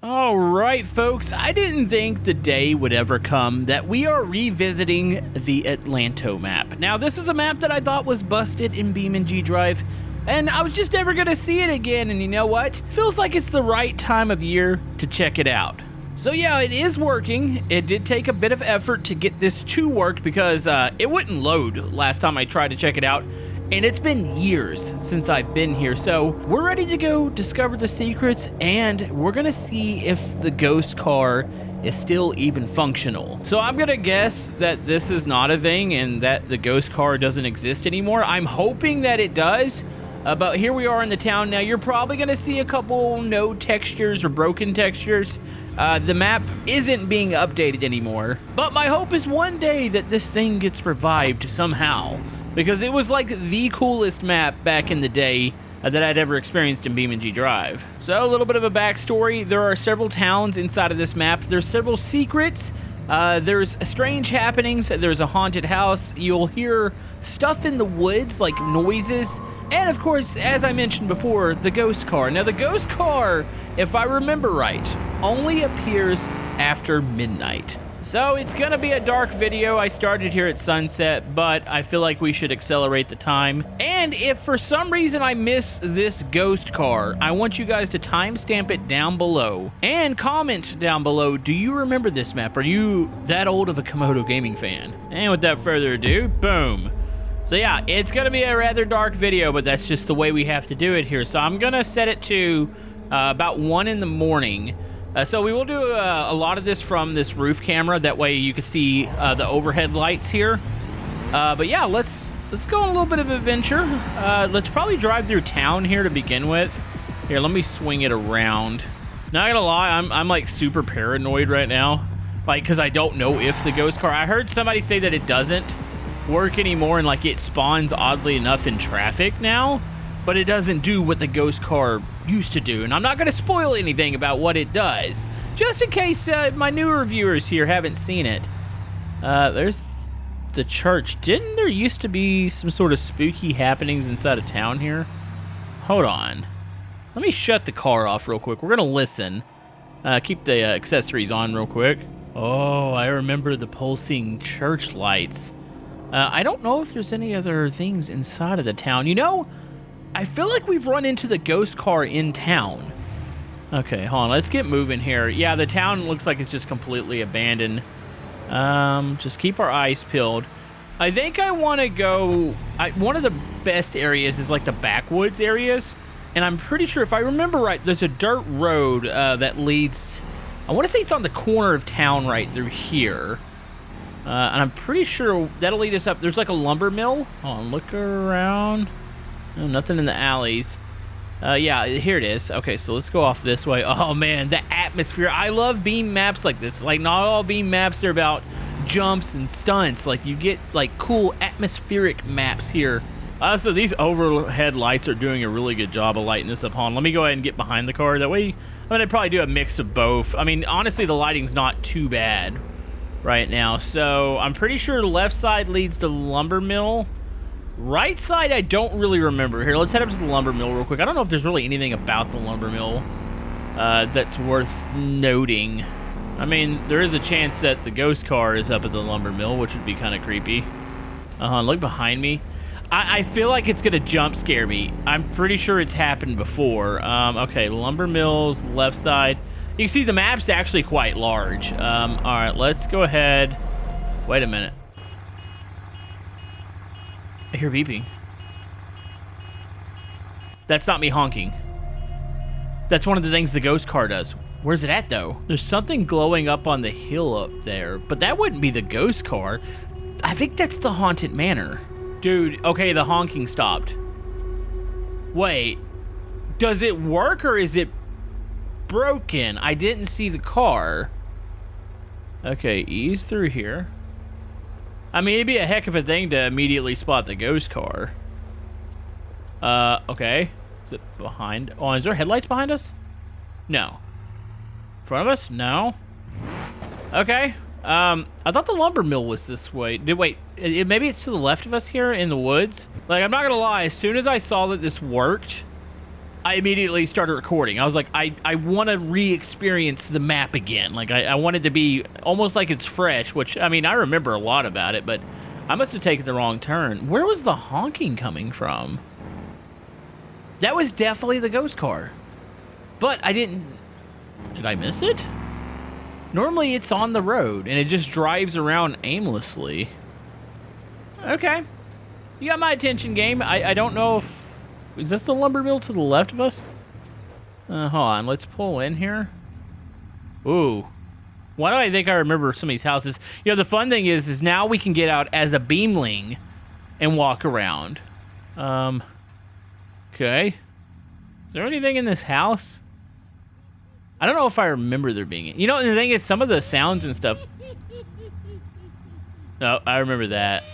Alright folks, I didn't think the day would ever come that we are revisiting the Atlanto map. Now this is a map that I thought was busted in BeamNG Drive, and I was just never gonna see it again, and you know what? Feels like it's the right time of year to check it out. So yeah, it is working. It did take a bit of effort to get this to work because it wouldn't load last time I tried to check it out. And it's been years since I've been here, so we're ready to go discover the secrets, and we're gonna see if the ghost car is still even functional. So I'm gonna guess that this is not a thing and that the ghost car doesn't exist anymore. I'm hoping that it does, but here we are in the town now. You're probably gonna see a couple no textures or broken textures. The map isn't being updated anymore, but my hope is one day that this thing gets revived somehow, because it was like the coolest map back in the day that I'd ever experienced in BeamNG Drive. So a little bit of a backstory. There are several towns inside of this map. There's several secrets. There's strange happenings. There's a haunted house. You'll hear stuff in the woods, like noises. And of course, as I mentioned before, the ghost car. Now the ghost car, if I remember right, only appears after midnight. So it's gonna be a dark video. I started here at sunset, but I feel like we should accelerate the time. And if for some reason I miss this ghost car, I want you guys to timestamp it down below and comment down below, do you remember this map? Are you that old of a Camodo gaming fan? And without further ado, boom. So yeah, it's gonna be a rather dark video, but that's just the way we have to do it here. So I'm gonna set it to about 1 in the morning. So we will do a lot of this from this roof camera. That way you can see the overhead lights here. But yeah, let's go on a little bit of adventure. Let's probably drive through town here to begin with. Here, let me swing it around. Not gonna lie, I'm like super paranoid right now. Like, cause I don't know if the ghost car, I heard somebody say that it doesn't work anymore and like it spawns oddly enough in traffic now, but it doesn't do what the ghost car used to do. And I'm not going to spoil anything about what it does, just in case my newer viewers here haven't seen it. There's the church. Didn't there used to be some sort of spooky happenings inside of town here? Hold on. Let me shut the car off real quick. We're going to listen. Keep the accessories on real quick. Oh, I remember the pulsing church lights. I don't know if there's any other things inside of the town. You know, I feel like we've run into the ghost car in town. Okay, hold on. Let's get moving here. Yeah, the town looks like it's just completely abandoned. Just keep our eyes peeled. I think I want to go... one of the best areas is like the backwoods areas. And I'm pretty sure, if I remember right, there's a dirt road that leads... I want to say it's on the corner of town right through here. And I'm pretty sure that'll lead us up. There's like a lumber mill. Hold on, look around. Oh, nothing in the alleys. Yeah, here it is. Okay, so let's go off this way. Oh man, the atmosphere. I love Beam maps like this. Like, not all Beam maps are about jumps and stunts. Like, you get like cool atmospheric maps here. So these overhead lights are doing a really good job of lighting this up. On. Let me go ahead and get behind the car. That way, I'm gonna probably do a mix of both. I mean, honestly, the lighting's not too bad right now. So I'm pretty sure the left side leads to the lumber mill. Right side, I don't really remember. Here, let's head up to the lumber mill real quick. I don't know if there's really anything about the lumber mill that's worth noting. I mean, there is a chance that the ghost car is up at the lumber mill, which would be kind of creepy. Look behind me. I feel like it's gonna jump scare me. I'm pretty sure it's happened before. Okay, lumber mill's left side. You can see the map's actually quite large. All right, let's go ahead. Wait a minute. I hear beeping. That's not me honking. That's one of the things the ghost car does. Where's it at, though? There's something glowing up on the hill up there, but that wouldn't be the ghost car. I think that's the haunted manor. Dude, okay, the honking stopped. Wait, does it work or is it broken? I didn't see the car. Okay, ease through here. I mean, it'd be a heck of a thing to immediately spot the ghost car. Okay. Is it behind? Oh, is there headlights behind us? No. In front of us? No. Okay. I thought the lumber mill was this way. Wait, maybe it's to the left of us here in the woods? Like, I'm not gonna lie, as soon as I saw that this worked, I immediately started recording. I was like, I want to re-experience the map again. Like, I want it to be almost like it's fresh, which, I mean, I remember a lot about it, but I must have taken the wrong turn. Where was the honking coming from? That was definitely the ghost car. But I didn't... Did I miss it? Normally it's on the road, and it just drives around aimlessly. Okay. You got my attention, game. I don't know if... Is this the lumber mill to the left of us? Hold on, let's pull in here. Ooh. Why do I think I remember some of these houses? You know, the fun thing is now we can get out as a beamling and walk around. Okay. Is there anything in this house? I don't know if I remember there being... You know, the thing is, some of the sounds and stuff... No, I remember that.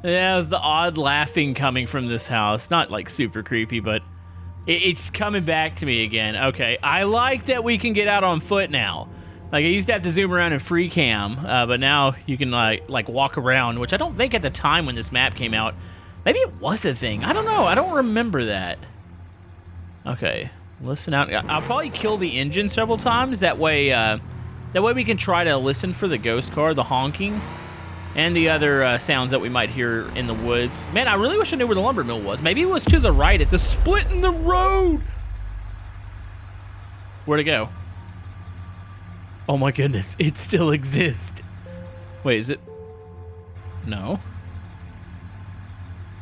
Yeah, it was the odd laughing coming from this house. Not, like, super creepy, but it's coming back to me again. Okay, I like that we can get out on foot now. Like, I used to have to zoom around in free cam, but now you can, like walk around, which I don't think at the time when this map came out. Maybe it was a thing. I don't know. I don't remember that. Okay, listen out. I'll probably kill the engine several times. That way we can try to listen for the ghost car, the honking, and the other sounds that we might hear in the woods. Man, I really wish I knew where the lumber mill was. Maybe it was to the right at the split in the road. Where'd it go? Oh my goodness, it still exists. Wait, is it? No.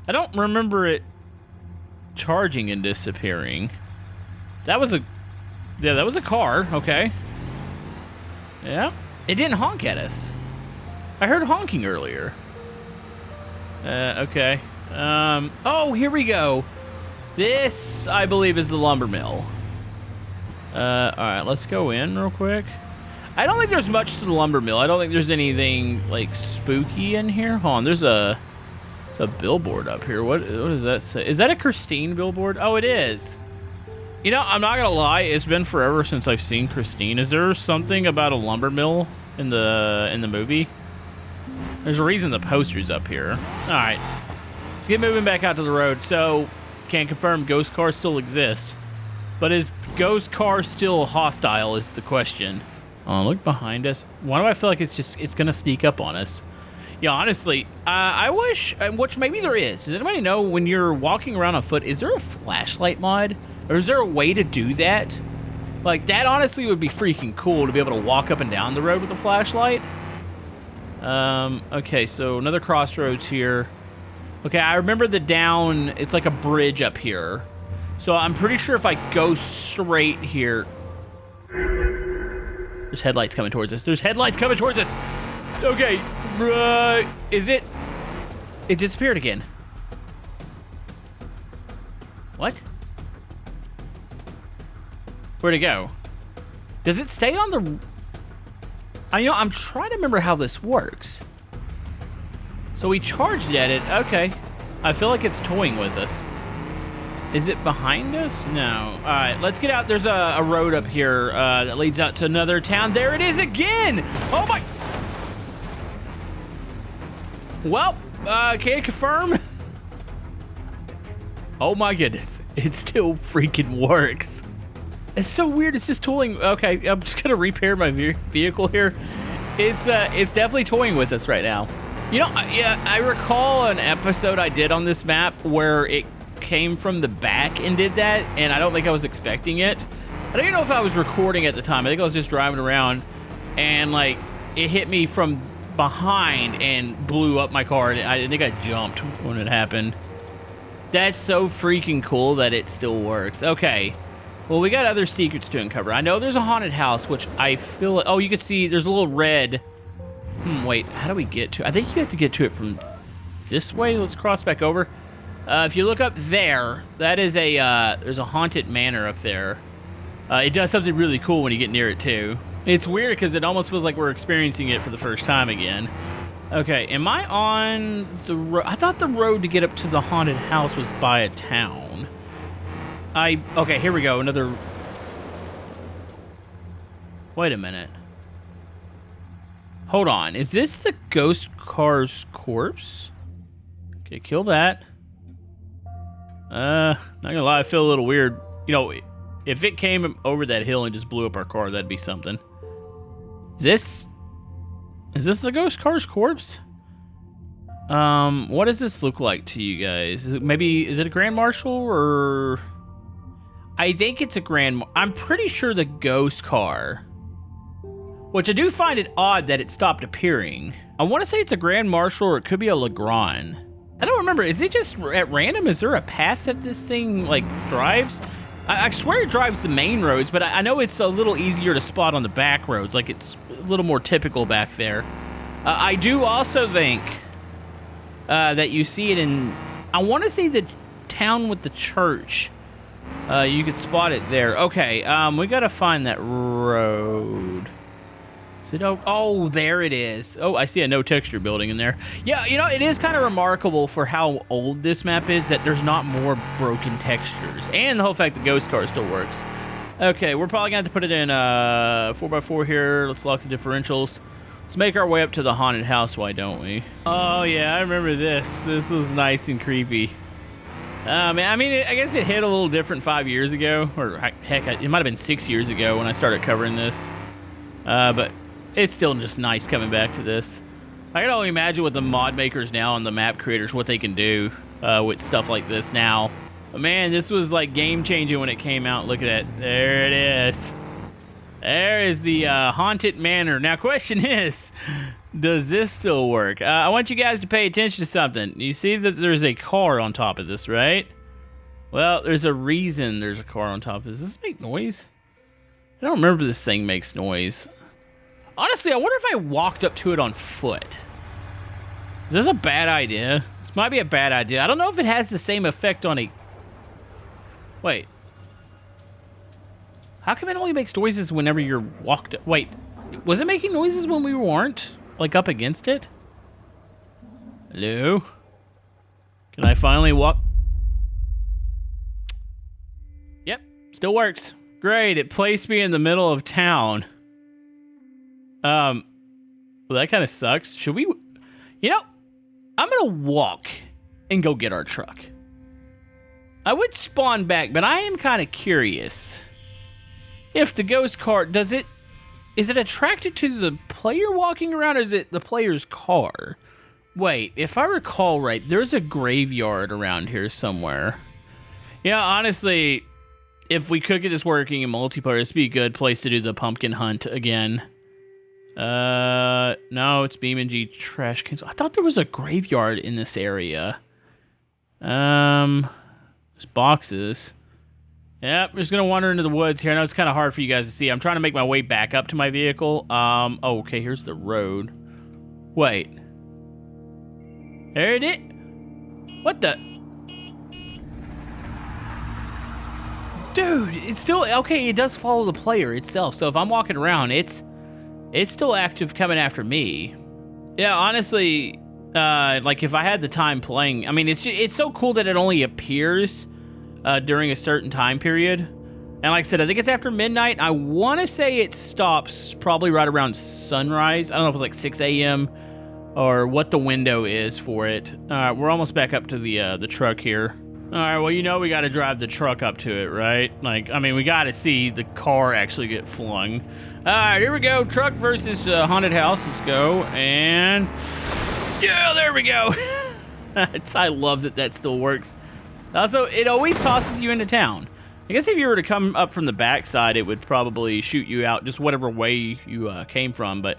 I don't remember it charging and disappearing. That was a... Yeah, that was a car. Okay. Yeah. It didn't honk at us. I heard honking earlier. Okay. Oh, here we go. This, I believe, is the lumber mill. Alright, let's go in real quick. I don't think there's much to the lumber mill. I don't think there's anything, like, spooky in here. Hold on, there's a billboard up here. What does that say? Is that a Christine billboard? Oh, it is. You know, I'm not gonna lie. It's been forever since I've seen Christine. Is there something about a lumber mill in the movie? There's a reason the poster's up here. All right, let's get moving back out to the road. So, can't confirm ghost cars still exist, but is ghost car still hostile? Is the question. Oh, look behind us. Why do I feel like it's gonna sneak up on us? Yeah, honestly, I wish, which maybe there is. Does anybody know when you're walking around on foot, is there a flashlight mod? Or is there a way to do that? Like, that honestly would be freaking cool to be able to walk up and down the road with a flashlight. Okay, so another crossroads here. Okay, I remember it's like a bridge up here. So I'm pretty sure if I go straight here... There's headlights coming towards us. There's headlights coming towards us! Okay, is it... It disappeared again. What? Where'd it go? Does it stay on the... I'm trying to remember how this works. So we charged at it. Okay. I feel like it's toying with us. Is it behind us? No. All right, let's get out. There's a road up here that leads out to another town. There it is again! Oh my... Well, can't confirm. Oh my goodness. It still freaking works. It's so weird. It's just toying. Okay, I'm just gonna repair my vehicle here. It's definitely toying with us right now. You know, yeah, I recall an episode I did on this map where it came from the back and did that, and I don't think I was expecting it. I don't even know if I was recording at the time. I think I was just driving around, and like it hit me from behind and blew up my car. And I think I jumped when it happened. That's so freaking cool that it still works. Okay. Well, we got other secrets to uncover. I know there's a haunted house, which I feel... Oh, you can see there's a little red... wait, how do we get to... I think you have to get to it from this way. Let's cross back over. If you look up there, that is a... there's a haunted manor up there. It does something really cool when you get near it, too. It's weird because it almost feels like we're experiencing it for the first time again. Okay, am I on the road? I thought the road to get up to the haunted house was by a town. Okay, here we go. Another... Wait a minute. Hold on. Is this the ghost car's corpse? Okay, kill that. Not gonna lie, I feel a little weird. You know, if it came over that hill and just blew up our car, that'd be something. Is this the ghost car's corpse? What does this look like to you guys? Is it a Grand Marshal or... I think it's a I'm pretty sure the ghost car. Which I do find it odd that it stopped appearing. I want to say it's a Grand Marshal or it could be a Legrand. I don't remember. Is it just at random? Is there a path that this thing, like, drives? I swear it drives the main roads, but I know it's a little easier to spot on the back roads. Like, it's a little more typical back there. I do also think that you see it in... I want to say the town with the church. You could spot it there. Okay, we got to find that road. Is it... Oh, there it is. Oh, I see a no texture building in there. Yeah, you know, it is kind of remarkable for how old this map is that there's not more broken textures. And the whole fact the ghost car still works. Okay, we're probably going to have to put it in 4x4 here. Let's lock the differentials. Let's make our way up to the haunted house, why don't we? Oh, yeah, I remember this. This was nice and creepy. I mean, I guess it hit a little different 5 years ago. Or, heck, it might have been 6 years ago when I started covering this. But it's still just nice coming back to this. I can only imagine with the mod makers now and the map creators what they can do with stuff like this now. But man, this was like game-changing when it came out. Look at that. There it is. There is the haunted manor. Now, question is, does this still work? I want you guys to pay attention to something. You see that there's a car on top of this, right? Well, there's a reason there's a car on top of this. Does this make noise? I don't remember this thing makes noise. Honestly, I wonder if I walked up to it on foot. Is this a bad idea? This might be a bad idea. I don't know if it has the same effect on a... Wait. How come it only makes noises whenever you're walked... Wait. Was it making noises when we weren't, like, up against it? Hello? Can I finally walk... Yep. Still works. Great. It placed me in the middle of town. Well, that kind of sucks. Should we... You know, I'm gonna walk and go get our truck. I would spawn back, but I am kind of curious. If the ghost car... Is it attracted to the player walking around, or is it the player's car? Wait, if I recall right, there's a graveyard around here somewhere. Yeah, honestly, if we could get this working in multiplayer, this would be a good place to do the pumpkin hunt again. No, it's BeamNG trash cans. I thought there was a graveyard in this area. There's boxes. Yep, I'm just gonna wander into the woods here. I know it's kind of hard for you guys to see. I'm trying to make my way back up to my vehicle. Oh, okay, here's the road. Wait. There it is. What the? Dude, it's still... Okay, it does follow the player itself. So if I'm walking around, it's still active coming after me. Yeah, honestly, like if I had the time playing, I mean, it's so cool that it only appears during a certain time period. And like I said, I think it's after midnight. I want to say it stops probably right around sunrise. I don't know if it's like 6 a.m. or what the window is for it. We're almost back up to the truck here. All right, well, you know we got to drive the truck up to it, right? Like, I mean, we got to see the car actually get flung. All right, here we go. Truck versus haunted house. Let's go. And yeah, there we go. I love that still works. Also, it always tosses you into town. I guess if you were to come up from the backside, it would probably shoot you out just whatever way you came from, but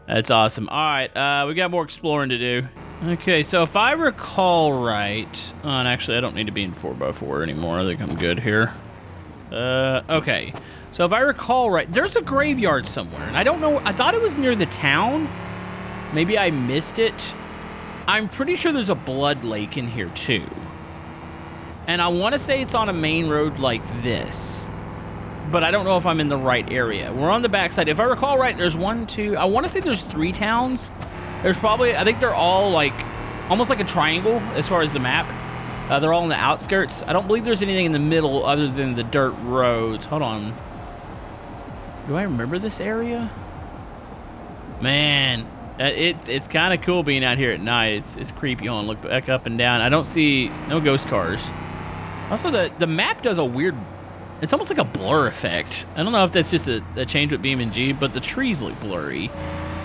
that's awesome. All right, we got more exploring to do. Okay, so if I recall right... and actually, I don't need to be in 4x4 anymore. I think I'm good here. Okay. So if I recall right, there's a graveyard somewhere, and I don't know... I thought it was near the town. Maybe I missed it. I'm pretty sure there's a blood lake in here, too. And I want to say it's on a main road like this. But I don't know if I'm in the right area. We're on the backside. If I recall right, there's 1, 2... I want to say there's 3 towns. There's probably... I think they're all, like... almost like a triangle as far as the map. They're all on the outskirts. I don't believe there's anything in the middle other than the dirt roads. Hold on. Do I remember this area? Man... It's kind of cool being out here at night. It's creepy. On, look back up and down. I don't see no ghost cars. Also, the map does a weird... It's almost like a blur effect. I don't know if that's just a change with BeamNG, but the trees look blurry.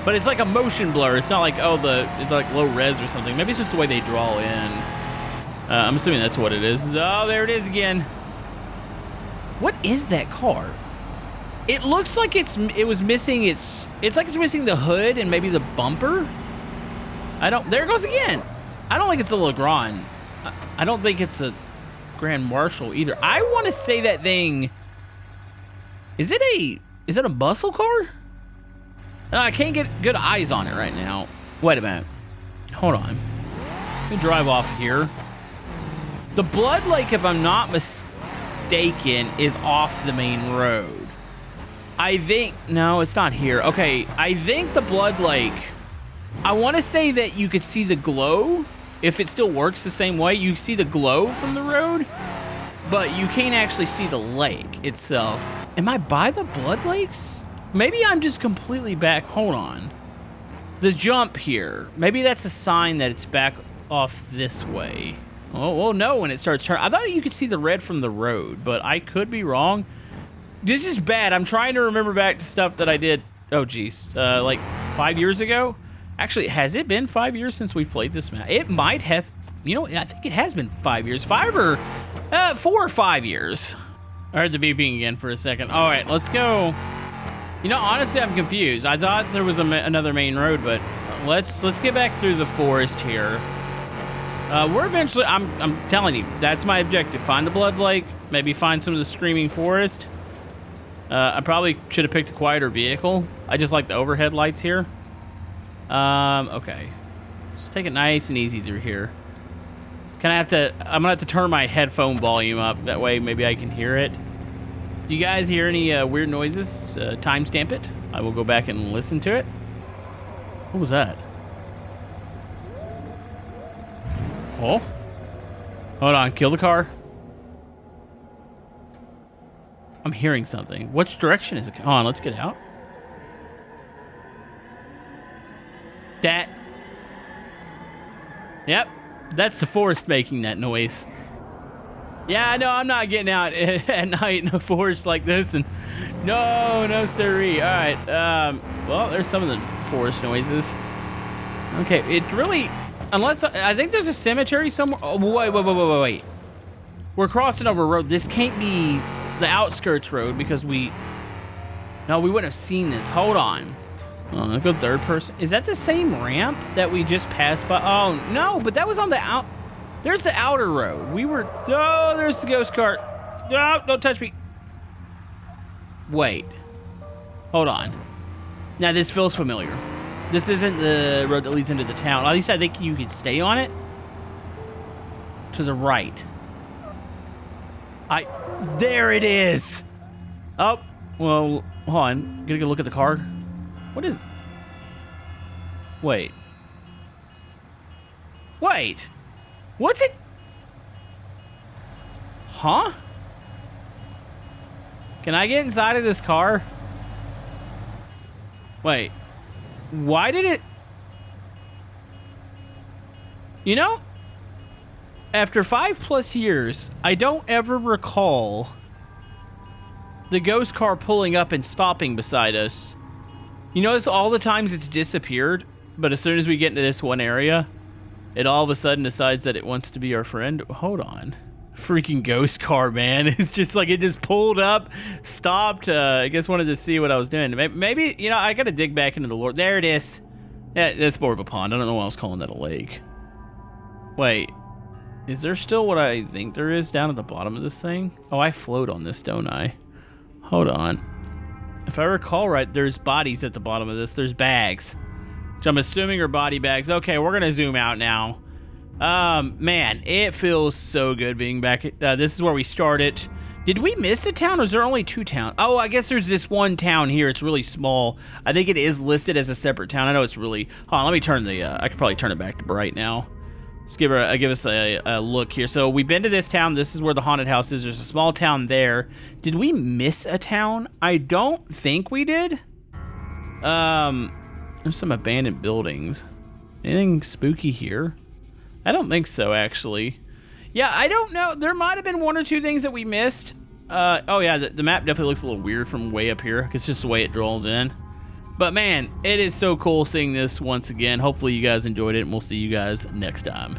But it's like a motion blur. It's not like, oh, it's like low res or something. Maybe it's just the way they draw in. I'm assuming that's what it is. Oh, there it is again. What is that car? It looks like it was missing it's like it's missing the hood and maybe the bumper. There it goes again. I don't think it's a Legrand. I don't think it's a Grand Marshal either. I want to say that thing, is it a muscle car? I can't get good eyes on it right now. Wait a minute. Hold on. Let me drive off here. The Blood Lake, if I'm not mistaken, is off the main road. I think... No, it's not here. Okay, I think the Blood Lake... I want to say that you could see the glow. If it still works the same way, you see the glow from the road, but you can't actually see the lake itself. Am I by the Blood Lakes? Maybe I'm just completely back. Hold on. The jump here. Maybe that's a sign that it's back off this way. Oh, we'll know when it starts turning. I thought you could see the red from the road, but I could be wrong. This is bad. I'm trying to remember back to stuff that I did. Oh, geez. Like 5 years ago? Actually, has it been 5 years since we played this map? It might have. You know, I think it has been 5 years. 4 or 5 years. I heard the beeping again for a second. All right, let's go. You know, honestly, I'm confused. I thought there was another main road, but let's get back through the forest here. We're eventually, I'm telling you, that's my objective. Find the Blood Lake, maybe find some of the Screaming Forest. I probably should have picked a quieter vehicle. I just like the overhead lights here. Okay. Just take it nice and easy through here. I'm gonna have to turn my headphone volume up. That way maybe I can hear it. Do you guys hear any weird noises? Timestamp it. I will go back and listen to it. What was that? Oh. Hold on, kill the car. I'm hearing something. Which direction is it? Hold on, let's get out. Yep, that's the forest making that noise. Yeah, no, I'm not getting out at night in a forest like this. And no siree. All right, well, there's some of the forest noises. Okay, it really, unless, I think there's a cemetery somewhere. Oh, wait. We're crossing over a road. This can't be the outskirts road because we wouldn't have seen this. Hold on. Oh, let's go third person. Is that the same ramp that we just passed by? Oh, no, but that was on the out. There's the outer road. Oh, there's the ghost cart. No, don't touch me. Wait. Hold on. Now, this feels familiar. This isn't the road that leads into the town. At least I think you could stay on it. To the right. There it is. Oh, well, hold on. Gonna go look at the car. What is... Wait. What's it? Huh? Can I get inside of this car? Wait. Why did it... You know, after 5+ years, I don't ever recall the ghost car pulling up and stopping beside us. You notice all the times it's disappeared, but as soon as we get into this one area, it all of a sudden decides that it wants to be our friend. Hold on. Freaking ghost car, man. It's just like it just pulled up, stopped, I guess wanted to see what I was doing. Maybe, you know, I gotta dig back into the lore. There it is. Yeah, that's more of a pond. I don't know why I was calling that a lake. Wait. Is there still what I think there is down at the bottom of this thing? Oh, I float on this, don't I? Hold on. If I recall right, there's bodies at the bottom of this. There's bags, which I'm assuming are body bags. Okay, we're going to zoom out now. Man, it feels so good being back. This is where we started. Did we miss a town, or is there only 2 towns? Oh, I guess there's this one town here. It's really small. I think it is listed as a separate town. I know it's really... Hold on, let me turn the... I could probably turn it back to bright now. Let's give us a look here. So we've been to this town. This is where the haunted house is. There's a small town there. Did we miss a town? I don't think we did. There's some abandoned buildings. Anything spooky here? I don't think so, actually. Yeah, I don't know. There might have been one or two things that we missed. Oh yeah, the map definitely looks a little weird from way up here. It's just the way it draws in. But man, it is so cool seeing this once again. Hopefully you guys enjoyed it, and we'll see you guys next time.